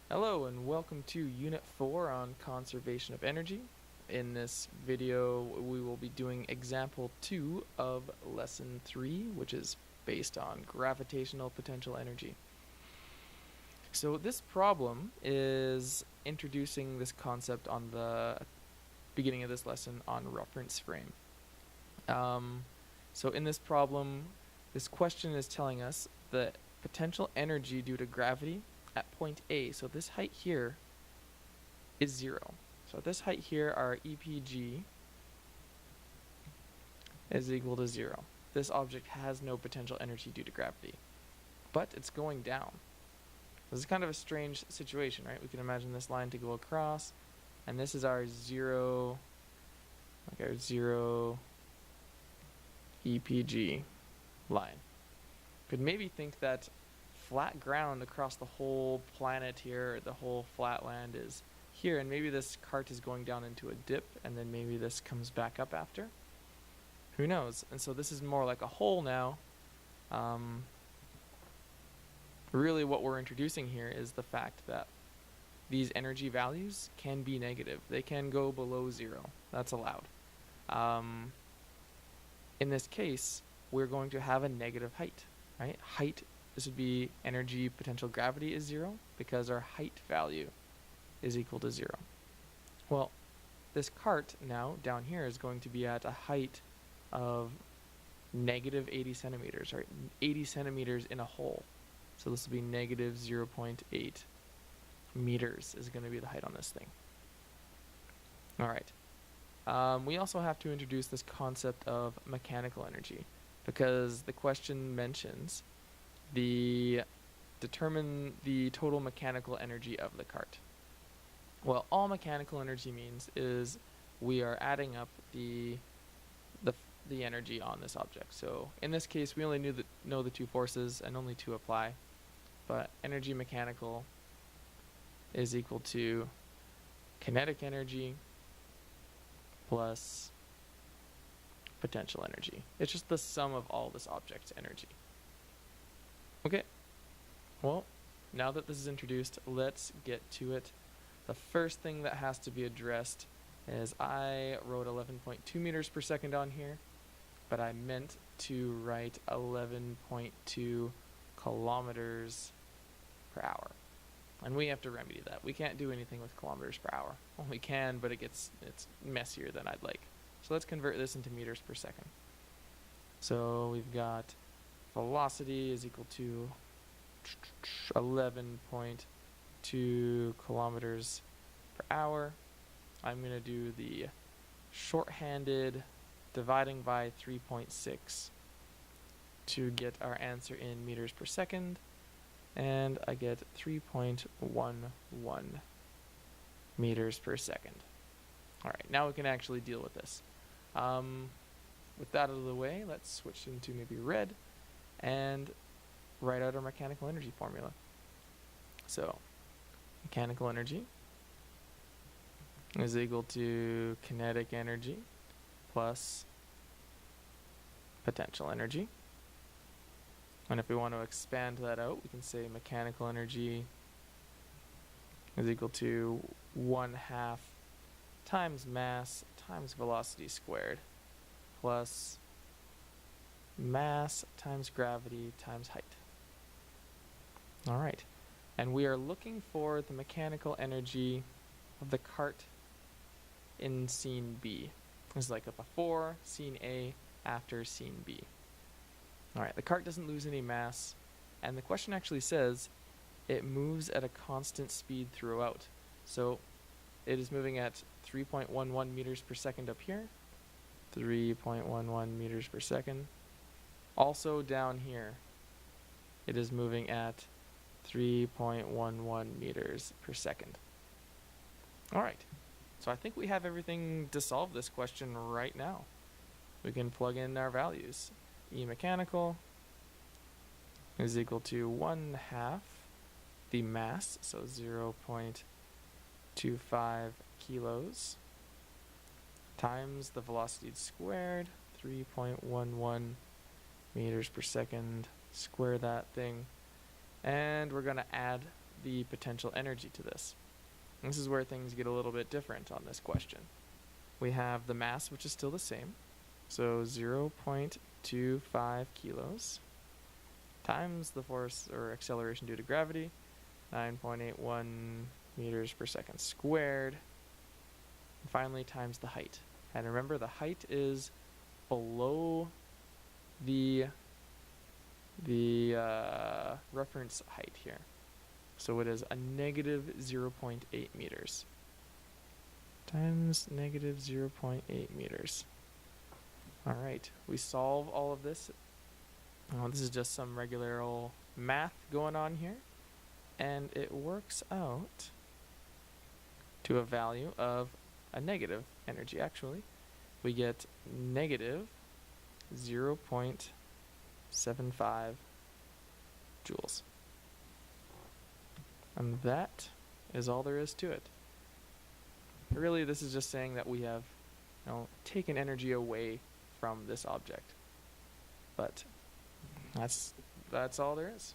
Hello and welcome to Unit 4 on Conservation of Energy. In this video we will be doing example 2 of lesson 3, which is based on gravitational potential energy. So this problem is introducing this concept on the beginning of this lesson on reference frame. So in this problem, this question is telling us the potential energy due to gravity at point A. So this height here is 0. So at this height here, our EPG is equal to 0. This object has no potential energy due to gravity, but it's going down. This is kind of a strange situation, right? We can imagine this line to go across, and this is our 0, like our 0 EPG line. Could maybe think that flat ground across the whole planet here, the whole flat land is here, and maybe this cart is going down into a dip, and then maybe this comes back up after. Who knows? And so this is more like a hole now. Really what we're introducing here is the fact that these energy values can be negative. They can go below 0. That's allowed. In this case, we're going to have a negative height, right? Height, this would be energy potential gravity is 0 because our height value is equal to 0. Well, this cart now down here is going to be at a height of negative 80 centimeters, right? 80 centimeters in a hole. So this will be negative 0.8 meters is going to be the height on this thing. All right. We also have to introduce this concept of mechanical energy because the question mentions determine the total mechanical energy of the cart. Well, all mechanical energy means is we are adding up the energy on this object. So in this case, we only know the two forces and only two apply, but energy mechanical is equal to kinetic energy plus potential energy. It's just the sum of all this object's energy. Okay, well, now that this is introduced, let's get to it. The first thing that has to be addressed is I wrote 11.2 meters per second on here, but I meant to write 11.2 kilometers per hour. And we have to remedy that. We can't do anything with kilometers per hour. Well, we can, but it's messier than I'd like. So let's convert this into meters per second. So we've got velocity is equal to 11.2 kilometers per hour. I'm going to do the shorthanded dividing by 3.6 to get our answer in meters per second, and I get 3.11 meters per second. Alright, now we can actually deal with this. With that out of the way, let's switch into maybe red and write out our mechanical energy formula. So, mechanical energy is equal to kinetic energy plus potential energy. And if we want to expand that out, we can say mechanical energy is equal to 1/2 times mass times velocity squared plus mass times gravity times height. All right. And we are looking for the mechanical energy of the cart in scene B. It's like a before scene A, after scene B. All right, the cart doesn't lose any mass, and the question actually says it moves at a constant speed throughout. So it is moving at 3.11 meters per second up here, 3.11 meters per second. Also down here, it is moving at 3.11 meters per second. All right, so I think we have everything to solve this question right now. We can plug in our values. E mechanical is equal to 1/2 the mass, so 0.25 kilos, times the velocity squared, 3.11 meters per second, square that thing, and we're going to add the potential energy to this. And this is where things get a little bit different on this question. We have the mass, which is still the same. So 0.25 kilos times the force or acceleration due to gravity, 9.81 meters per second squared. And finally, times the height. And remember, the height is below the reference height here. So it is a negative 0.8 meters times negative 0.8 meters. All right, we solve all of this. This is just some regular old math going on here, and it works out to a value of a negative energy. Actually, we get negative 0.75 joules. And that is all there is to it. Really, this is just saying that we have, taken energy away from this object. But that's all there is.